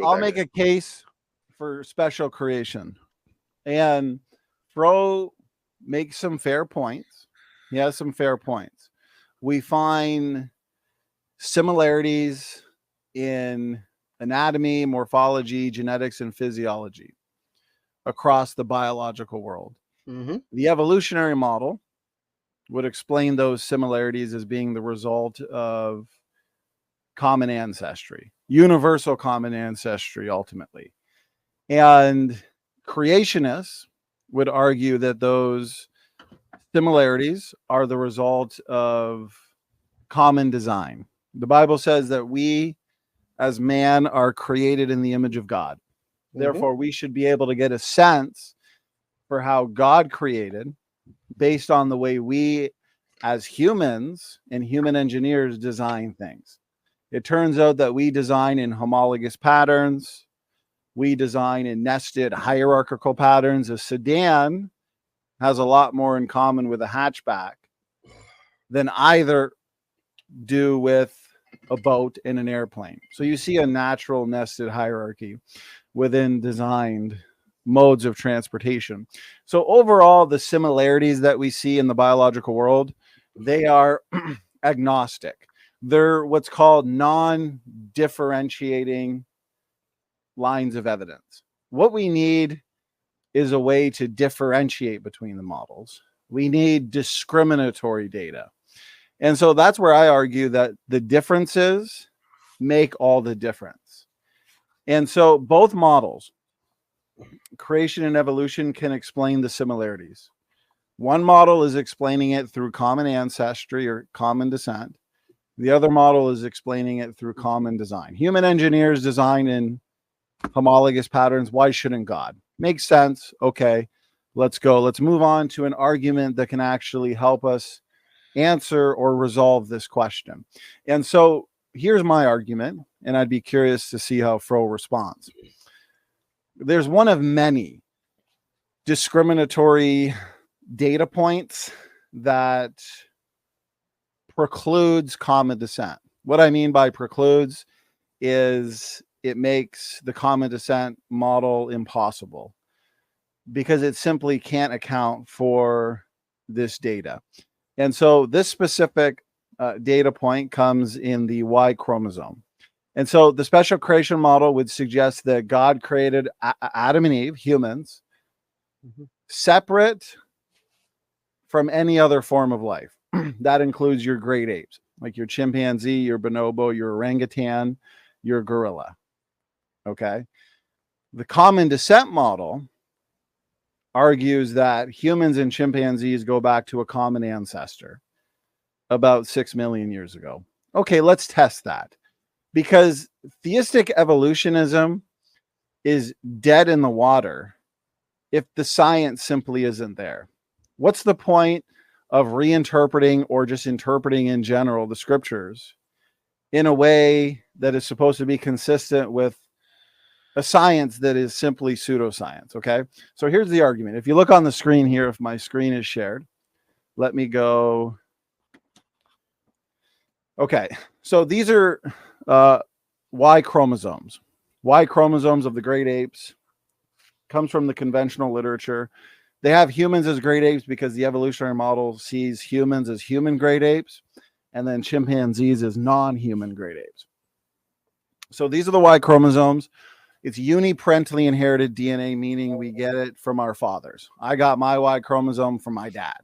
I'll make a case for special creation, and Fro makes some fair points. He has some fair points. We find similarities in anatomy, morphology, genetics, and physiology across the biological world. Mm-hmm. The evolutionary model would explain those similarities as being the result of common ancestry, universal common ancestry, ultimately. And creationists would argue that those similarities are the result of common design. The Bible says that we, as man, are created in the image of God. Therefore, we should be able to get a sense for how God created based on the way we, as humans and human engineers, design things. It turns out that we design in homologous patterns. We design in nested hierarchical patterns. A sedan has a lot more in common with a hatchback than either do with a boat and an airplane. So you see a natural nested hierarchy within designed modes of transportation. So overall, the similarities that we see in the biological world, they are agnostic. They're what's called non-differentiating lines of evidence. What we need is a way to differentiate between the models. We need discriminatory data. And so that's where I argue that the differences make all the difference. And so both models, creation and evolution, can explain the similarities. One model is explaining it through common ancestry or common descent. The other model is explaining it through common design. Human engineers design in homologous patterns. Why shouldn't God? Makes sense. Okay, let's go. Let's move on to an argument that can actually help us answer or resolve this question. And so here's my argument, and I'd be curious to see how Fro responds. There's one of many discriminatory data points that precludes common descent. What I mean by precludes is it makes the common descent model impossible because it simply can't account for this data. And so this specific data point comes in the Y chromosome. And so the special creation model would suggest that God created Adam and Eve, humans, separate from any other form of life. That includes your great apes, like your chimpanzee, your bonobo, your orangutan, your gorilla. Okay. The common descent model argues that humans and chimpanzees go back to a common ancestor about 6 million years ago. Okay, let's test that. Because theistic evolutionism is dead in the water if the science simply isn't there. What's the point of reinterpreting or just interpreting in general the scriptures in a way that is supposed to be consistent with a science that is simply pseudoscience? Okay, so here's the argument. If you look on the screen here, if my screen is shared, let me go. Okay, so these are Y chromosomes. Y chromosomes of the great apes. Comes from the conventional literature. They have humans as great apes because the evolutionary model sees humans as human great apes and then chimpanzees as non-human great apes. So these are the Y chromosomes. It's uniparentally inherited DNA, meaning we get it from our fathers. I got my Y chromosome from my dad.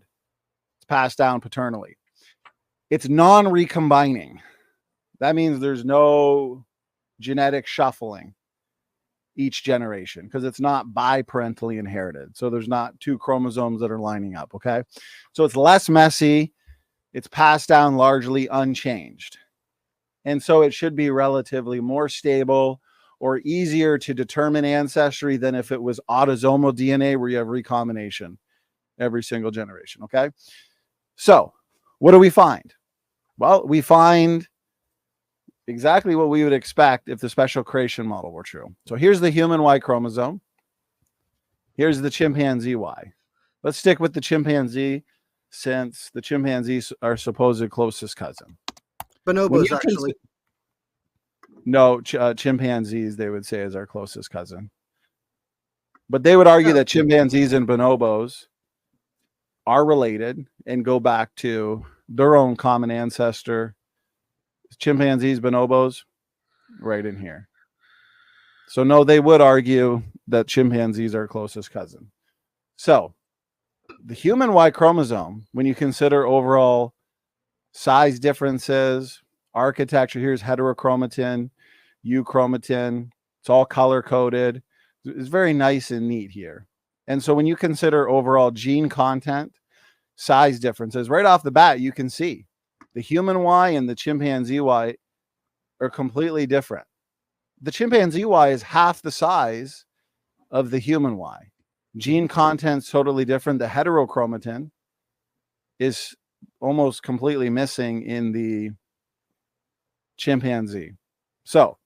It's passed down paternally. It's non-recombining. That means there's no genetic shuffling each generation because it's not biparentally inherited. So there's not two chromosomes that are lining up, okay? So it's less messy. It's passed down largely unchanged. And so it should be relatively more stable or easier to determine ancestry than if it was autosomal DNA where you have recombination every single generation, okay? So what do we find? Well, we find exactly what we would expect if the special creation model were true. So here's the human Y chromosome. Here's the chimpanzee Y. Let's stick with the chimpanzee since the chimpanzees are supposed closest cousin. Bonobos, actually. No, chimpanzees, they would say, is our closest cousin. But they would argue that chimpanzees and bonobos are related and go back to their own common ancestor. Chimpanzees, bonobos, right in here. So no, they would argue that chimpanzees are closest cousin. So the human Y chromosome, when you consider overall size differences, architecture, here's heterochromatin, euchromatin, it's all color coded. It's very nice and neat here. And so when you consider overall gene content, size differences, right off the bat, you can see the human Y and the chimpanzee Y are completely different. The chimpanzee Y is half the size of the human Y. Gene content's totally different. The heterochromatin is almost completely missing in the chimpanzee. So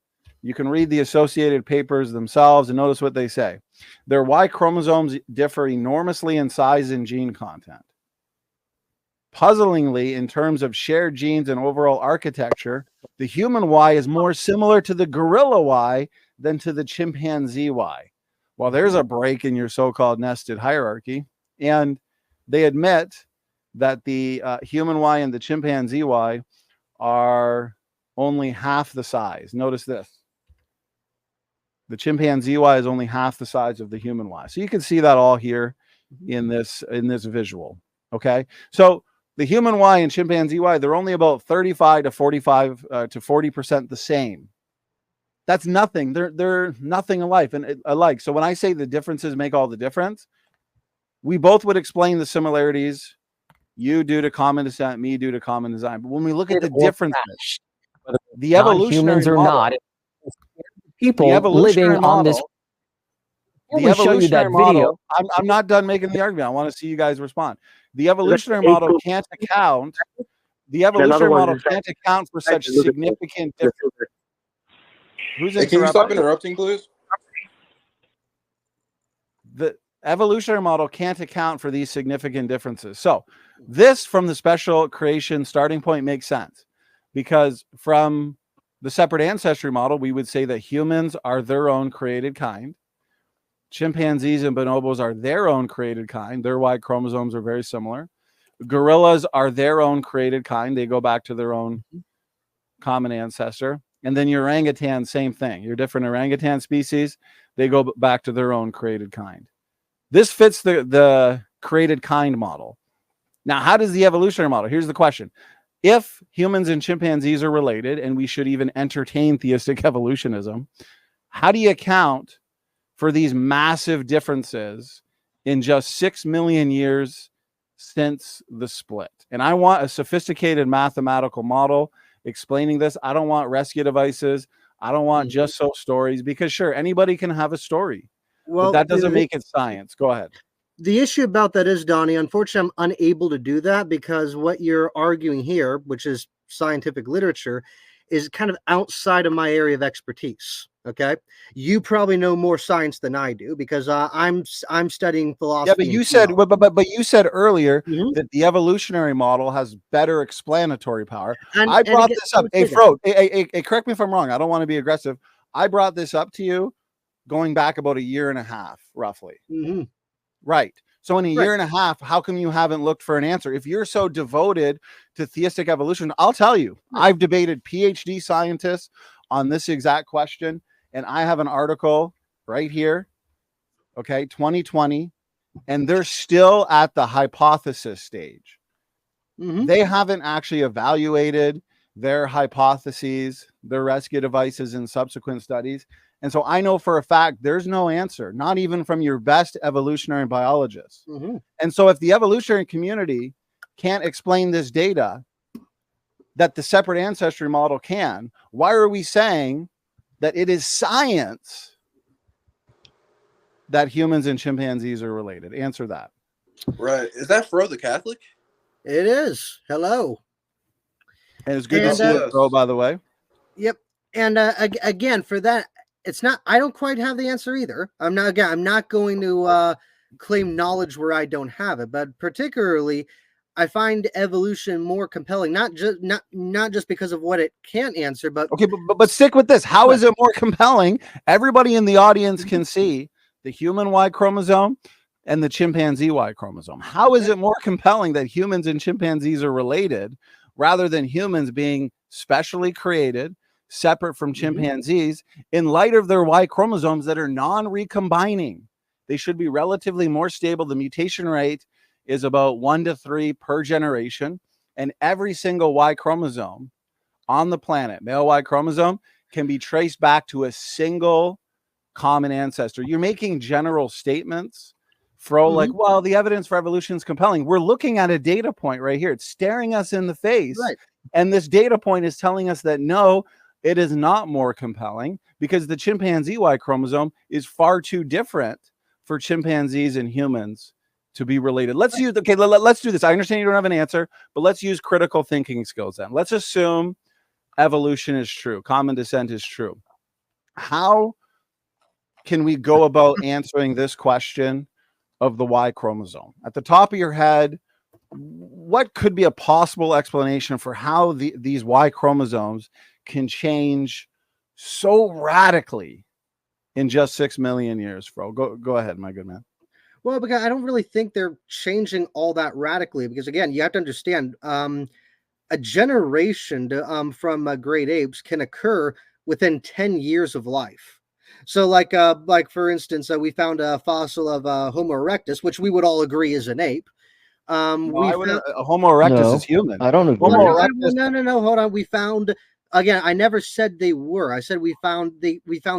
you can read the associated papers themselves and notice what they say. Their Y chromosomes differ enormously in size and gene content. Puzzlingly, in terms of shared genes and overall architecture, the human Y is more similar to the gorilla Y than to the chimpanzee Y. Well, there's a break in your so-called nested hierarchy. And they admit that the human Y and the chimpanzee Y are only half the size. Notice this. The chimpanzee Y is only half the size of the human Y. So you can see that all here in this visual. Okay. So the human Y and chimpanzee Y, they're only about 35 to 45 to 40% the same. That's nothing. They're nothing alike. So when I say the differences make all the difference, we both would explain the similarities. You due to common descent, me due to common design. But when we look at the differences, the evolutionary model, not, people living on this. The evolutionary model. I'm not done making the argument. I want to see you guys respond. The evolutionary model can't account. The evolutionary model can't account for such significant differences. Hey, can you stop interrupting, please? The evolutionary model can't account for these significant differences. So this, from the special creation starting point, makes sense, because from the separate ancestry model, we would say that humans are their own created kind. Chimpanzees and bonobos are their own created kind. Their Y chromosomes are very similar. Gorillas are their own created kind. They go back to their own common ancestor. And then your orangutan, same thing. Your different orangutan species, they go back to their own created kind. This fits the created kind model. Now, how does the evolutionary model? Here's the question. If humans and chimpanzees are related, and we should even entertain theistic evolutionism, how do you account for these massive differences in just 6 million years since the split? And I want a sophisticated mathematical model explaining this. I don't want rescue devices. I don't want just so stories, because sure, anybody can have a story. Well, but that doesn't make it science. Go ahead. The issue about that is, Donnie, unfortunately, I'm unable to do that, because what you're arguing here, which is scientific literature, is kind of outside of my area of expertise. Okay, you probably know more science than I do, because I'm studying philosophy. Yeah, but you said, but you said earlier that the evolutionary model has better explanatory power. I brought this up. Hey, Fro, hey, correct me if I'm wrong. I don't want to be aggressive. I brought this up to you going back about 1.5 years, roughly. Right. So in a year and a half, how come you haven't looked for an answer? If you're so devoted to theistic evolution, I'll tell you, I've debated PhD scientists on this exact question. And I have an article right here, okay, 2020, and they're still at the hypothesis stage. They haven't actually evaluated their hypotheses, their rescue devices in subsequent studies. And so I know for a fact there's no answer, not even from your best evolutionary biologists. And so if the evolutionary community can't explain this data that the separate ancestry model can, why are we saying that it is science that humans and chimpanzees are related? Answer that. Right. Is that Fro the Catholic? It is. Hello. And it's good to see you, Fro, by the way. Yep. And again, for that, it's not, I don't quite have the answer either. I'm not going to claim knowledge where I don't have it, but particularly I find evolution more compelling, not just because of what it can answer, but okay, but stick with this. How is it more compelling? Everybody in the audience can see the human Y chromosome and the chimpanzee Y chromosome. How is it more compelling that humans and chimpanzees are related rather than humans being specially created, separate from chimpanzees, in light of their Y chromosomes that are non-recombining? They should be relatively more stable. The mutation rate is about 1 to 3 per generation, and every single Y chromosome on the planet, male Y chromosome, can be traced back to a single common ancestor. You're making general statements, Fro, like, well, the evidence for evolution is compelling. We're looking at a data point right here. It's staring us in the face. Right. And this data point is telling us that no, it is not more compelling, because the chimpanzee Y chromosome is far too different for chimpanzees and humans to be related. Let's use, okay, let's do this. I understand you don't have an answer, but let's use critical thinking skills then. Let's assume evolution is true, common descent is true. How can we go about answering this question of the Y chromosome? At the top of your head, what could be a possible explanation for how these Y chromosomes can change so radically in just 6 million years, Fro? Go ahead, my good man. Well, because I don't really think they're changing all that radically, because again, you have to understand, a generation from great apes can occur within 10 years of life. So like for instance, we found a fossil of Homo erectus, which we would all agree is an ape. Homo erectus is human. I don't agree. No, hold on. We found, again, I never said they were. I said we found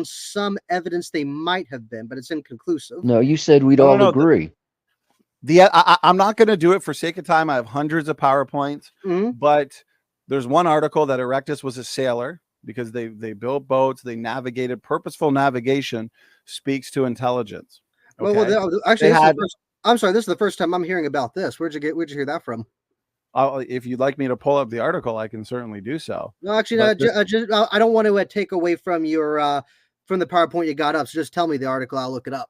some evidence they might have been, but it's inconclusive. No, you said we'd all agree. I'm not going to do it for sake of time. I have hundreds of PowerPoints, but there's one article that Erectus was a sailor because they built boats, they navigated. Purposeful navigation speaks to intelligence. Okay? Well, actually, I'm sorry, this is the first time I'm hearing about this. Where'd you hear that from? If you'd like me to pull up the article, I can certainly do so. No, actually, I don't want to take away from your from the PowerPoint you got up. So just tell me the article. I'll look it up.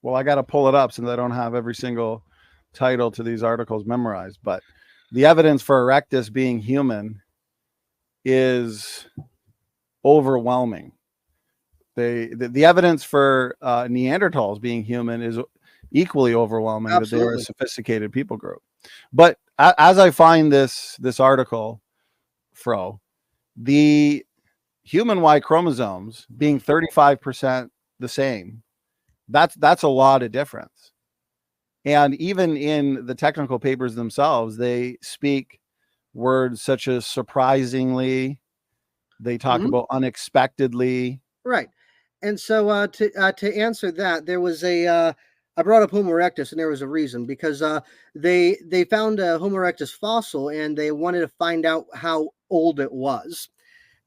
Well, I got to pull it up since I don't have every single title to these articles memorized. But the evidence for Erectus being human is overwhelming. The evidence for Neanderthals being human is equally overwhelming. Absolutely. That they are a sophisticated people group. But as I find this article, Fro, the human Y chromosomes being 35% the same, that's a lot of difference. And even in the technical papers themselves, they speak words such as surprisingly. They talk about unexpectedly. Right. And so to answer that, there was I brought up Homo erectus, and there was a reason, because they found a Homo erectus fossil, and they wanted to find out how old it was.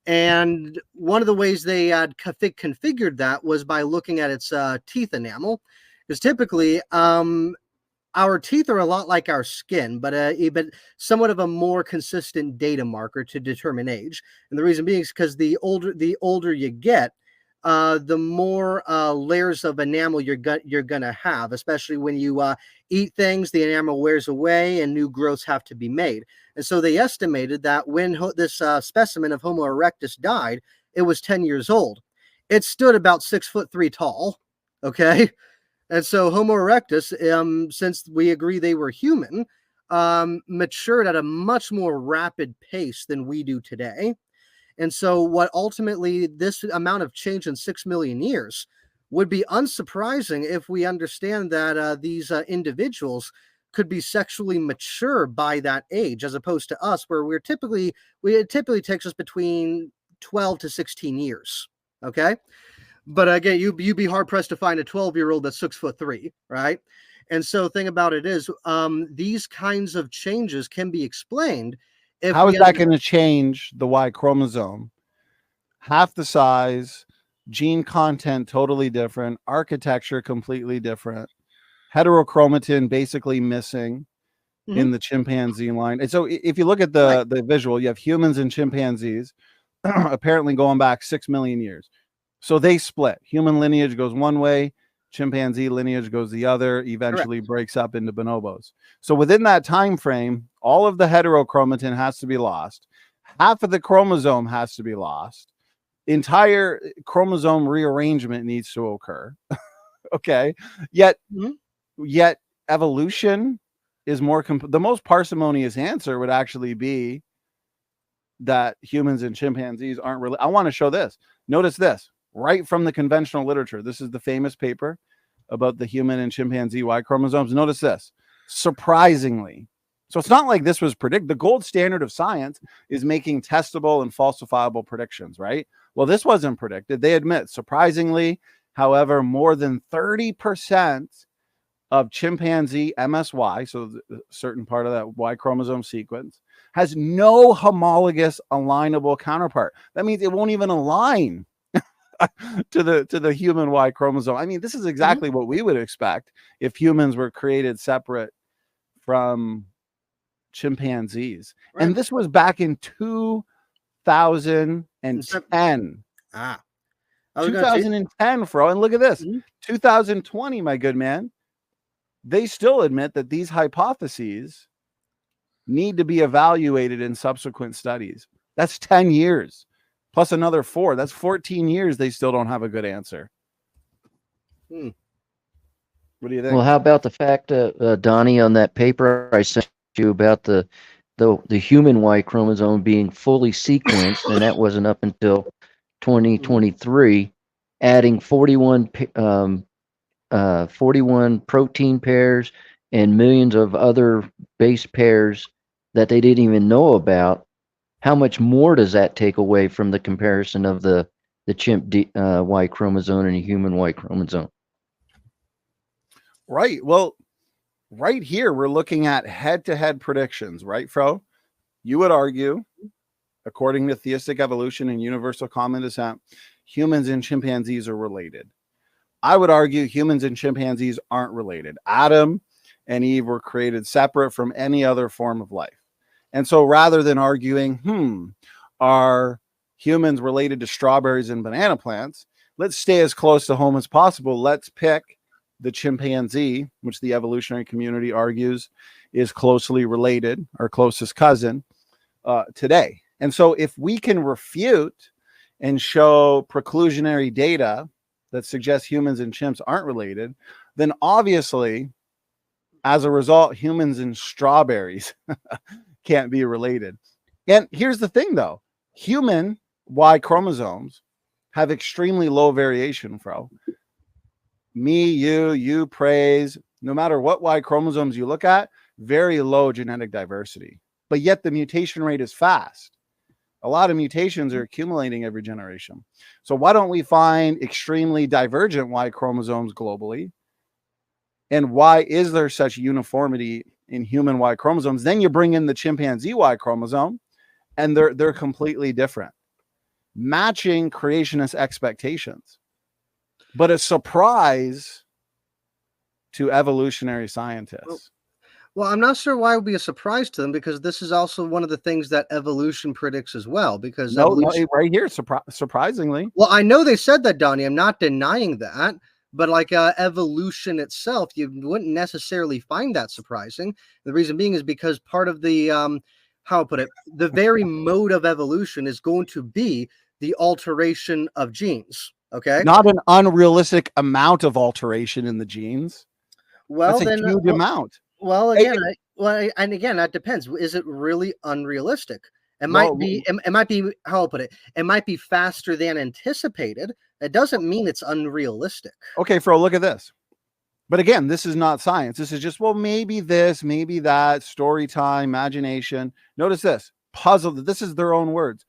And one of the ways they configured that was by looking at its teeth enamel, because typically our teeth are a lot like our skin, but somewhat of a more consistent data marker to determine age. And the reason being is because the older you get, the more layers of enamel you're gonna have, especially when you eat things. The enamel wears away and new growths have to be made. And so they estimated that when this specimen of Homo erectus died, it was 10 years old. It stood about 6'3" tall. Okay. And so Homo erectus, since we agree they were human, matured at a much more rapid pace than we do today. And so what ultimately this amount of change in 6 million years would be unsurprising if we understand that these individuals could be sexually mature by that age, as opposed to us, where it typically takes us between 12 to 16 years. Okay. But again, you'd be hard pressed to find a 12-year-old that's 6'3", right? And so the thing about it is, these kinds of changes can be explained. How is that going to change the Y chromosome? Half the size, gene content totally different, architecture completely different, heterochromatin basically missing in the chimpanzee line. And so if you look at the visual, you have humans and chimpanzees apparently going back 6 million years. So they split. Human lineage goes one way, chimpanzee lineage goes the other, eventually breaks up into bonobos. So within that time frame, all of the heterochromatin has to be lost. Half of the chromosome has to be lost. Entire chromosome rearrangement needs to occur. Okay. Yet evolution is more the most parsimonious answer would actually be that humans and chimpanzees aren't really. I want to show this. Notice this right from the conventional literature. This is the famous paper about the human and chimpanzee Y chromosomes. Notice this. Surprisingly, so it's not like this was predicted. The gold standard of science is making testable and falsifiable predictions, right? Well, this wasn't predicted. They admit, surprisingly, however, more than 30% of chimpanzee MSY, so a certain part of that Y chromosome sequence, has no homologous alignable counterpart. That means it won't even align to the human Y chromosome. I mean, this is exactly what we would expect if humans were created separate from chimpanzees. Right. And this was back in 2010. 2010, Fro. And look at this. 2020, my good man. They still admit that these hypotheses need to be evaluated in subsequent studies. That's 10 years plus another 4. That's 14 years. They still don't have a good answer. What do you think? Well, how about the fact, Donnie, on that paper I sent you about the human Y chromosome being fully sequenced, and that wasn't up until 2023, adding 41 protein pairs and millions of other base pairs that they didn't even know about. How much more does that take away from the comparison of the chimp Y chromosome and a human Y chromosome? Right. Well, right here, we're looking at head-to-head predictions, right, Fro? You would argue, according to theistic evolution and universal common descent, humans and chimpanzees are related. I would argue humans and chimpanzees aren't related. Adam and Eve were created separate from any other form of life. And so rather than arguing, are humans related to strawberries and banana plants, let's stay as close to home as possible. Let's pick the chimpanzee, which the evolutionary community argues is closely related, our closest cousin, today. And so if we can refute and show preclusionary data that suggests humans and chimps aren't related, then obviously, as a result, humans and strawberries can't be related. And here's the thing, though. Human Y chromosomes have extremely low variation, Fro. Me, you, praise, no matter what Y chromosomes you look at, very low genetic diversity. But yet the mutation rate is fast. A lot of mutations are accumulating every generation. So why don't we find extremely divergent Y chromosomes globally? And why is there such uniformity in human Y chromosomes? Then you bring in the chimpanzee Y chromosome, and they're completely different, matching creationist expectations. But a surprise to evolutionary scientists. Well, I'm not sure why it would be a surprise to them, because this is also one of the things that evolution predicts as well. Because right here, surprisingly. Well, I know they said that, Donnie. I'm not denying that. But like evolution itself, you wouldn't necessarily find that surprising. The reason being is because part of the, how I'll put it, the very mode of evolution is going to be the alteration of genes. Okay. Not an unrealistic amount of alteration in the genes. Well, that's a huge amount. Well, again, and again, that depends. Is it really unrealistic? It might be. How I'll put it. It might be faster than anticipated. It doesn't mean it's unrealistic. Okay, Fro, look at this. But again, this is not science. This is just, well, maybe this, maybe that, story time, imagination. Notice this. Puzzle. This is their own words.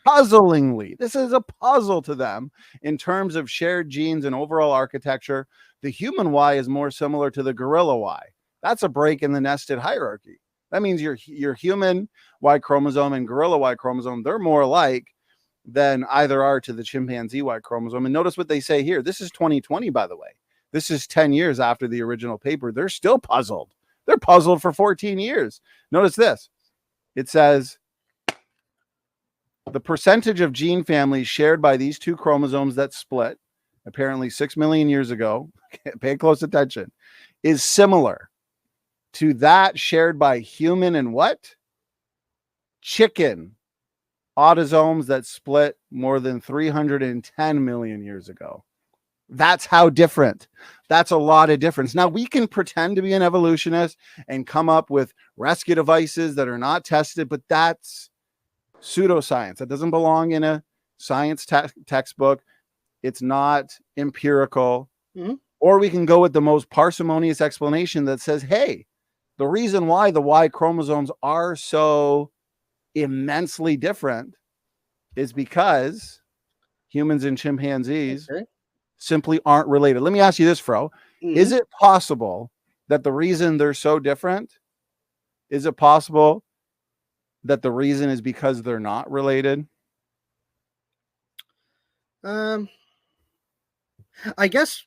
Puzzlingly, this is a puzzle to them in terms of shared genes and overall architecture. The human Y is more similar to the gorilla Y. That's a break in the nested hierarchy. That means your human Y chromosome and gorilla Y chromosome, they're more alike than either are to the chimpanzee Y chromosome. And notice what they say here. This is 2020, by the way. This is 10 years after the original paper. They're still puzzled. They're puzzled for 14 years. Notice this. It says, the percentage of gene families shared by these two chromosomes that split apparently 6 million years ago, pay close attention, is similar to that shared by human and what? Chicken autosomes that split more than 310 million years ago. That's how different. That's a lot of difference. Now, we can pretend to be an evolutionist and come up with rescue devices that are not tested, but that's pseudoscience. That doesn't belong in a science textbook. It's not empirical. Mm-hmm. Or we can go with the most parsimonious explanation that says, hey, the reason why the Y chromosomes are so immensely different is because humans and chimpanzees simply aren't related. Let me ask you this, Fro. Mm-hmm. Is it possible that the reason they're so different, is it possible that the reason is because they're not related? I guess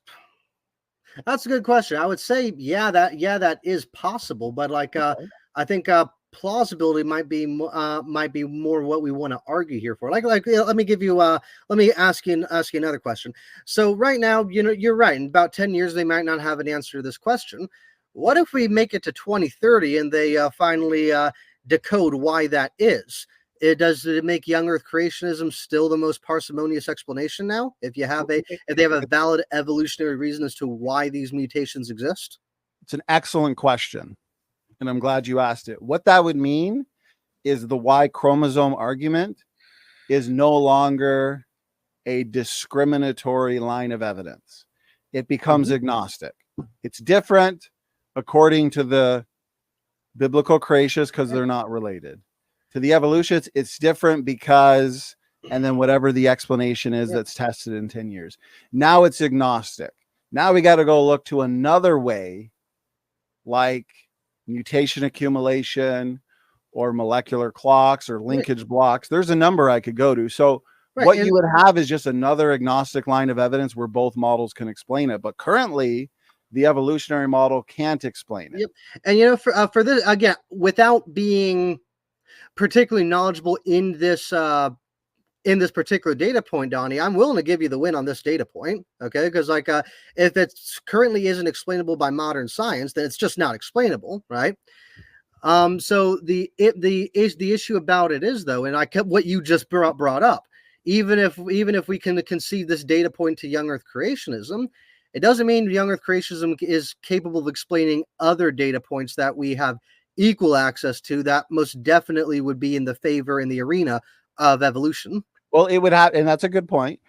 that's a good question. I would say, that is possible, but like, I think plausibility might be more what we want to argue here for. Let me ask you another question. So right now, you're right. In about 10 years, they might not have an answer to this question. What if we make it to 2030 and they finally decode why that is? Does it make young Earth creationism still the most parsimonious explanation now? If they have a valid evolutionary reason as to why these mutations exist? It's an excellent question, and I'm glad you asked it. What that would mean is the Y chromosome argument is no longer a discriminatory line of evidence. It becomes agnostic. It's different according to the biblical creationists because they're not related. To the evolutionists, it's different because, and then whatever the explanation is that's tested in 10 years. Now it's agnostic. Now we got to go look to another way, like mutation accumulation or molecular clocks or linkage blocks. There's a number I could go to. So what you would have is just another agnostic line of evidence where both models can explain it. But currently, the evolutionary model can't explain it. Yep. And for this, again, without being particularly knowledgeable in this particular data point, Donnie, I'm willing to give you the win on this data point. Okay, because if it currently isn't explainable by modern science, then it's just not explainable, right? So the issue about it is, though, and I kept what you just brought up. Even if we can concede this data point to young Earth creationism, it doesn't mean young Earth creationism is capable of explaining other data points that we have equal access to that most definitely would be in the arena of evolution. Well, it would have, and that's a good point.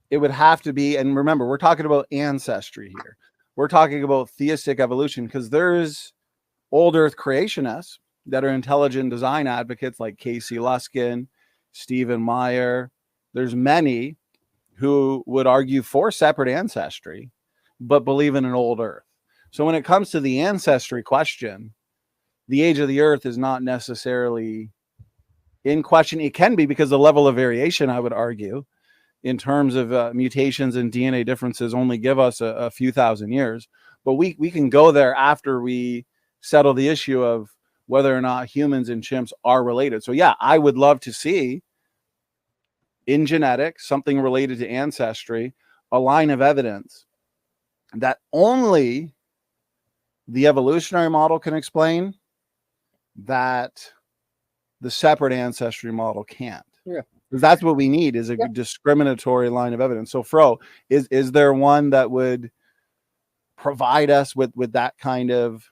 It would have to be, and remember, we're talking about ancestry here. We're talking about theistic evolution because there's old Earth creationists that are intelligent design advocates like Casey Luskin, Stephen Meyer. There's many who would argue for separate ancestry, but believe in an old Earth. So when it comes to the ancestry question, the age of the Earth is not necessarily in question. It can be because the level of variation, I would argue, in terms of mutations and DNA differences only give us a few thousand years. But we can go there after we settle the issue of whether or not humans and chimps are related. So yeah, I would love to see in genetics, something related to ancestry, a line of evidence that only the evolutionary model can explain, that the separate ancestry model can't. Yeah. Because that's what we need, is a discriminatory line of evidence. So Fro, is there one that would provide us with that kind of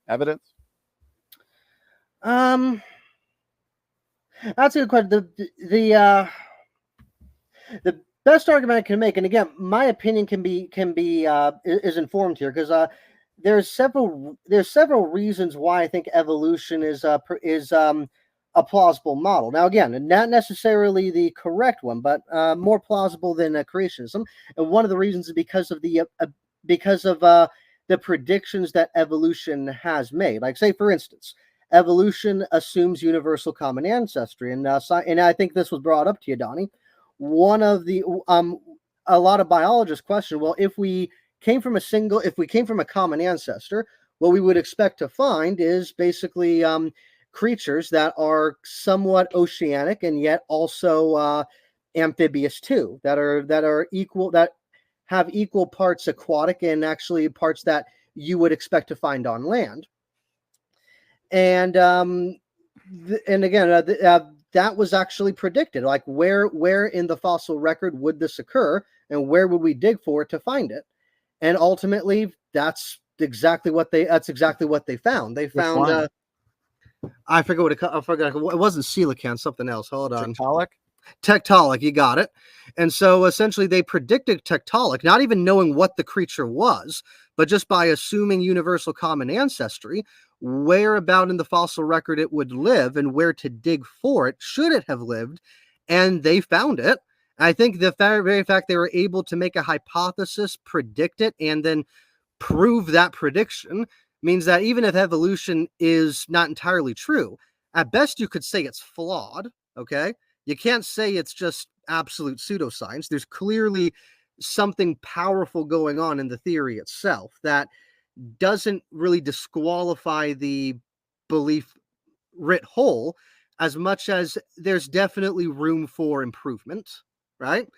evidence? That's a good question. The best argument I can make, and again, my opinion is informed here because there's several reasons why I think evolution is a plausible model. Now, again, not necessarily the correct one, but more plausible than creationism. And one of the reasons is because of the predictions that evolution has made. Like, say, for instance, evolution assumes universal common ancestry, and I think this was brought up to you, Donnie. One of the a lot of biologists question, well, if we came from a common ancestor, what we would expect to find is basically creatures that are somewhat oceanic and yet also amphibious too, that are equal, that have equal parts aquatic and actually parts that you would expect to find on land. And again, that was actually predicted. Like where in the fossil record would this occur, and where would we dig for it to find it? And ultimately, that's exactly what they found. They found I forget what I forgot. It wasn't coelacanth, something else. Hold on. Tiktaalik, you got it. And so essentially they predicted Tiktaalik, not even knowing what the creature was, but just by assuming universal common ancestry, where about in the fossil record it would live and where to dig for it, should it have lived, and they found it. I think the very fact they were able to make a hypothesis, predict it, and then prove that prediction means that even if evolution is not entirely true, at best you could say it's flawed, okay? You can't say it's just absolute pseudoscience. There's clearly something powerful going on in the theory itself that doesn't really disqualify the belief writ whole, as much as there's definitely room for improvement, right?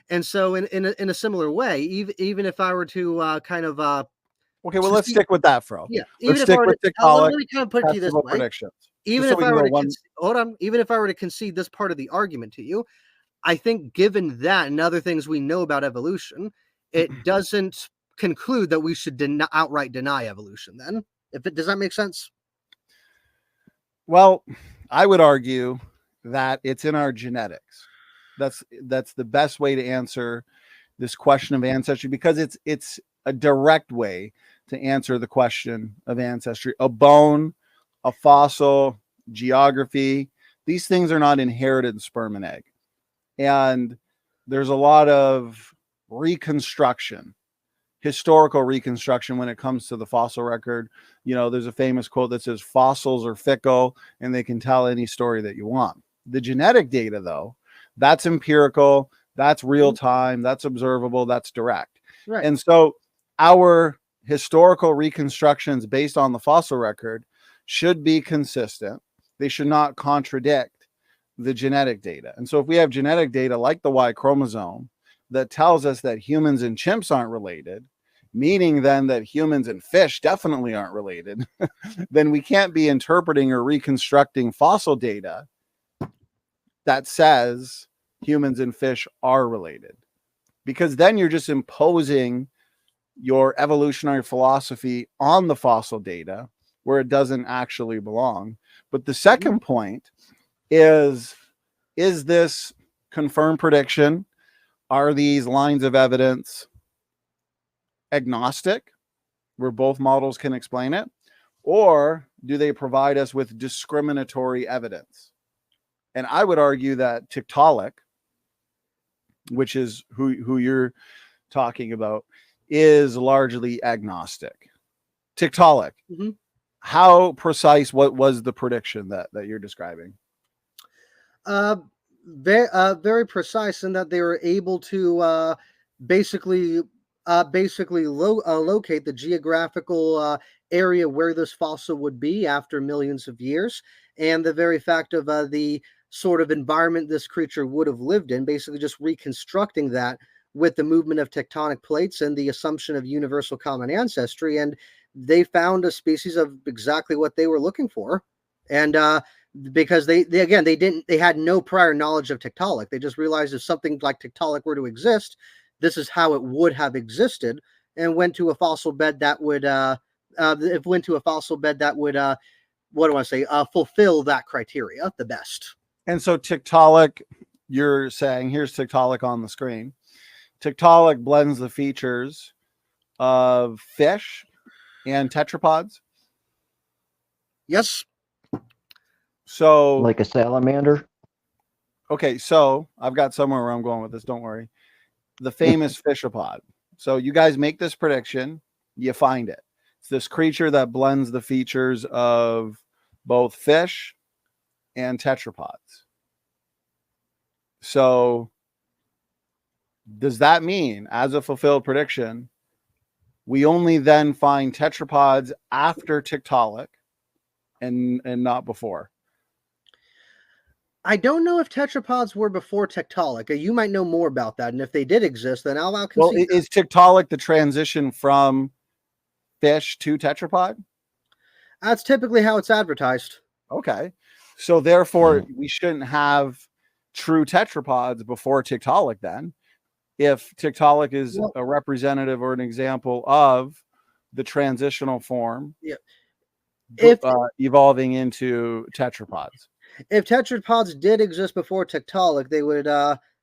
And so in a similar way, even if I were to okay, well, let's stick with that, Fro. Yeah, even if I were to let me kind of put it to you this way. Predictions. Even if I were to even if I were to concede this part of the argument to you, I think given that and other things we know about evolution, it doesn't conclude that we should outright deny evolution. Then, does that make sense? Well, I would argue that it's in our genetics. That's the best way to answer this question of ancestry, because it's a direct way to answer the question of ancestry. A bone, a fossil, geography, these things are not inherited in sperm and egg. And there's a lot of reconstruction, historical reconstruction when it comes to the fossil record. You know, there's a famous quote that says fossils are fickle and they can tell any story that you want. The genetic data, though, that's empirical, that's real time, that's observable, that's direct. Right. And so our historical reconstructions based on the fossil record should be consistent. They should not contradict the genetic data. And so if we have genetic data like the Y chromosome that tells us that humans and chimps aren't related, meaning then that humans and fish definitely aren't related, then we can't be interpreting or reconstructing fossil data that says humans and fish are related, because then you're just imposing your evolutionary philosophy on the fossil data where it doesn't actually belong. But the second point is this confirmed prediction? Are these lines of evidence agnostic, where both models can explain it? Or do they provide us with discriminatory evidence? And I would argue that Tiktaalik, which is who you're talking about, is largely agnostic. Tiktaalik, how precise, what was the prediction that you're describing? Very precise in that they were able to basically locate the geographical area where this fossil would be after millions of years, and the very fact of the sort of environment this creature would have lived in, basically just reconstructing that with the movement of tectonic plates and the assumption of universal common ancestry. And they found a species of exactly what they were looking for. And because they had no prior knowledge of Tiktaalik. They just realized if something like Tiktaalik were to exist, this is how it would have existed, and went to a fossil bed that would fulfill that criteria the best. And so Tiktaalik, you're saying, here's Tiktaalik on the screen. Tiktaalik blends the features of fish and tetrapods. Yes. So like a salamander. Okay, so I've got somewhere where I'm going with this. Don't worry. The famous fishapod. So you guys make this prediction, you find it. It's this creature that blends the features of both fish and tetrapods. So does that mean, as a fulfilled prediction, we only then find tetrapods after Tiktaalik and not before? I don't know if tetrapods were before Tiktaalik. You might know more about that, and if they did exist, then I'll concede. Well, is Tiktaalik the transition from fish to tetrapod? That's typically how it's advertised. Okay, so therefore we shouldn't have true tetrapods before Tiktaalik then, if Tiktaalik is a representative or an example of the transitional form, evolving into tetrapods. If tetrapods did exist before Tiktaalik, they would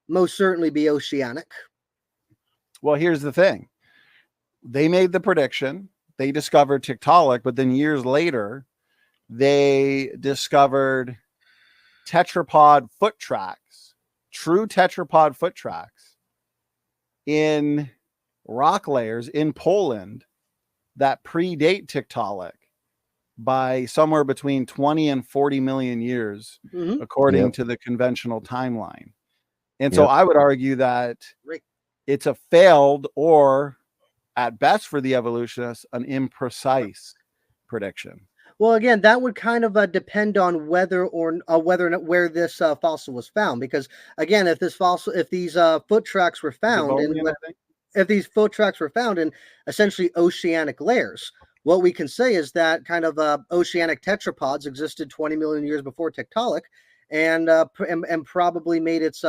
most certainly be oceanic. Well, here's the thing. They made the prediction. They discovered Tiktaalik, but then years later, they discovered tetrapod foot tracks, true tetrapod foot tracks in rock layers in Poland that predate Tiktaalik by somewhere between 20 and 40 million years, according to the conventional timeline. And so I would argue that it's a failed, or at best for the evolutionists, an imprecise prediction. Well, again, that would kind of depend on whether or not where this fossil was found, because again, if these foot tracks were found in essentially oceanic layers, what we can say is that kind of oceanic tetrapods existed 20 million years before Tiktaalik, and probably made its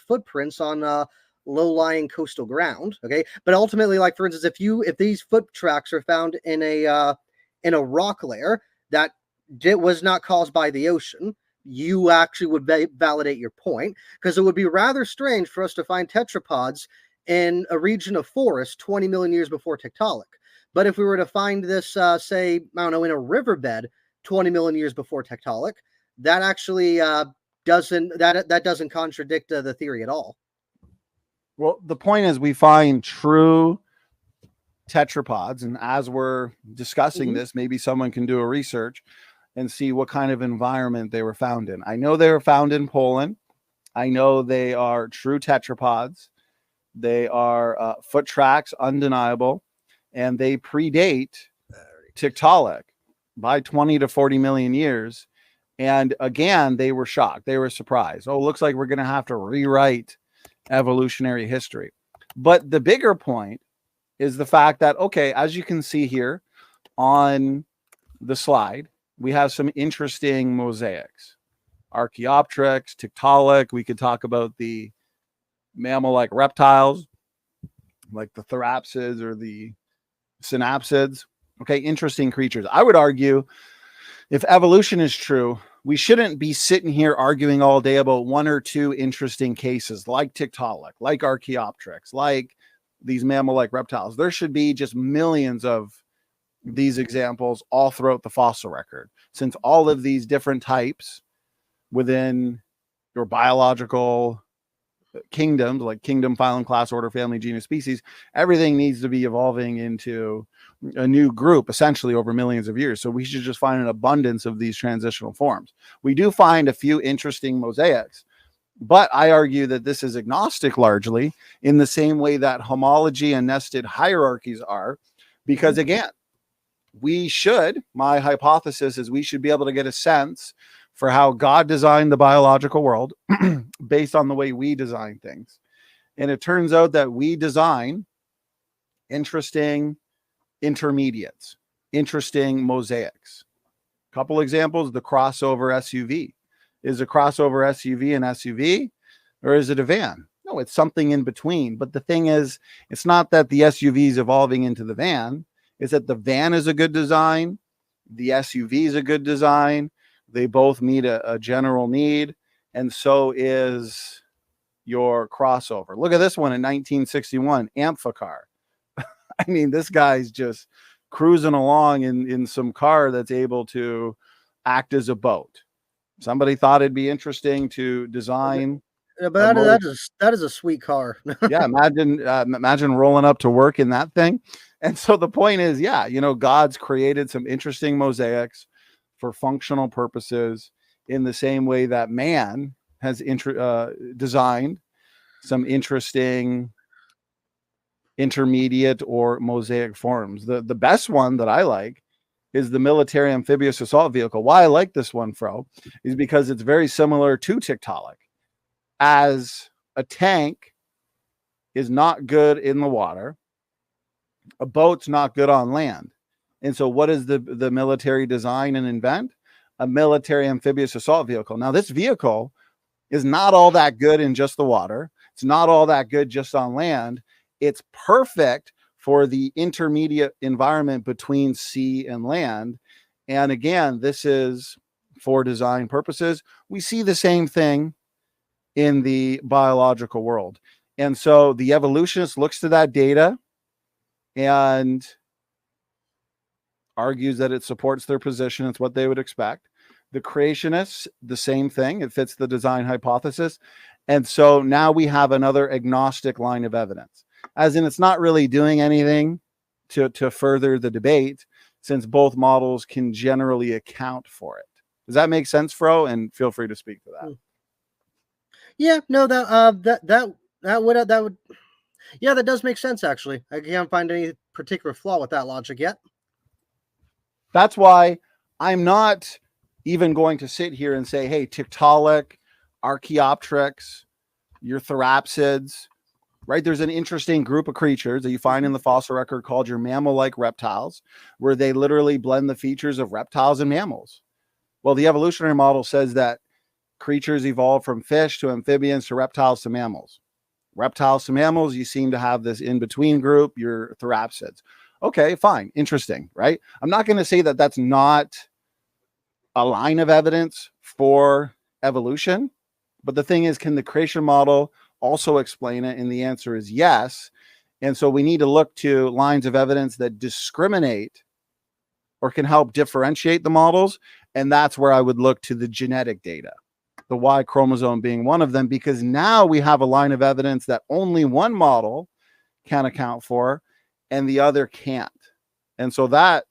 footprints on low-lying coastal ground. Okay, but ultimately, like for instance, if these foot tracks are found in a rock layer that was not caused by the ocean, you actually would validate your point, because it would be rather strange for us to find tetrapods in a region of forest 20 million years before Tiktaalik. But if we were to find this, say, I don't know, in a riverbed 20 million years before Tiktaalik, that actually doesn't contradict the theory at all. Well, the point is we find true tetrapods, and as we're discussing this, maybe someone can do a research and see what kind of environment they were found in. I know they were found in Poland. I know they are true tetrapods. They are foot tracks, undeniable, and they predate Tiktaalik by 20 to 40 million years. And again, they were shocked. They were surprised. Oh, looks like we're going to have to rewrite evolutionary history. But the bigger point is the fact that, okay, as you can see here on the slide, we have some interesting mosaics. Archaeopteryx, Tiktaalik. We could talk about the mammal-like reptiles, like the therapsids or the synapsids. Okay, interesting creatures. I would argue, if evolution is true, we shouldn't be sitting here arguing all day about one or two interesting cases like Tiktaalik, like Archaeopteryx, like these mammal-like reptiles. There should be just millions of these examples all throughout the fossil record, since all of these different types within your biological kingdoms, like kingdom, phylum, class, order, family, genus, species, everything needs to be evolving into a new group essentially over millions of years. So we should just find an abundance of these transitional forms. We do find a few interesting mosaics, but I argue that this is agnostic largely, in the same way that homology and nested hierarchies are, because again, my hypothesis is we should be able to get a sense for how God designed the biological world based on the way we design things. And it turns out that we design interesting intermediates, interesting mosaics. A couple examples: the crossover SUV. Is a crossover SUV an SUV, or is it a van? No, it's something in between. But the thing is, it's not that the SUV is evolving into the van. It's that the van is a good design. The SUV is a good design. They both meet a general need. And so is your crossover. Look at this one in 1961, Amphicar. I mean, this guy's just cruising along in some car that's able to act as a boat. Somebody thought it'd be interesting to design. Yeah, but that is a sweet car. Yeah, imagine rolling up to work in that thing. And so the point is, yeah, God's created some interesting mosaics for functional purposes, in the same way that man has designed some interesting intermediate or mosaic forms. The best one that I like is the military amphibious assault vehicle. Why I like this one, Fro, is because it's very similar to Tiktaalik. As a tank is not good in the water, a boat's not good on land. And so what does the military design and invent? A military amphibious assault vehicle. Now, this vehicle is not all that good in just the water. It's not all that good just on land. It's perfect for the intermediate environment between sea and land. And again, this is for design purposes. We see the same thing in the biological world. And so the evolutionist looks to that data and argues that it supports their position. It's what they would expect. The creationists, the same thing. It fits the design hypothesis. And so now we have another agnostic line of evidence, as in it's not really doing anything to further the debate, since both models can generally account for it. Does that make sense, Fro? And feel free to speak to that. Yeah, no, that would yeah, that does make sense, actually. I can't find any particular flaw with that logic yet. That's why I'm not even going to sit here and say, hey, Tiktaalik, Archaeopteryx, your therapsids, right? There's an interesting group of creatures that you find in the fossil record called your mammal-like reptiles, where they literally blend the features of reptiles and mammals. Well, the evolutionary model says that creatures evolved from fish to amphibians to reptiles to mammals. Reptiles to mammals, you seem to have this in-between group, your therapsids. Okay, fine, interesting, right? I'm not going to say that that's not a line of evidence for evolution, but the thing is, can the creation model also explain it? And the answer is yes. And so we need to look to lines of evidence that discriminate or can help differentiate the models. And that's where I would look to the genetic data, the Y chromosome being one of them, because now we have a line of evidence that only one model can account for and the other can't. And so that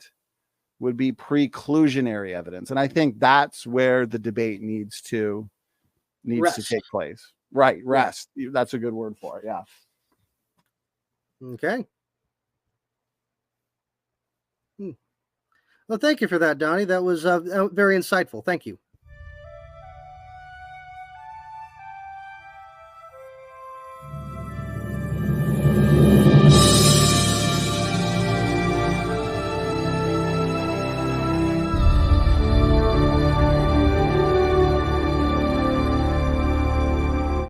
would be preclusionary evidence. And I think that's where the debate needs to take place. Right. Rest. That's a good word for it. Yeah. Okay. Well, thank you for that, Donnie. That was very insightful. Thank you.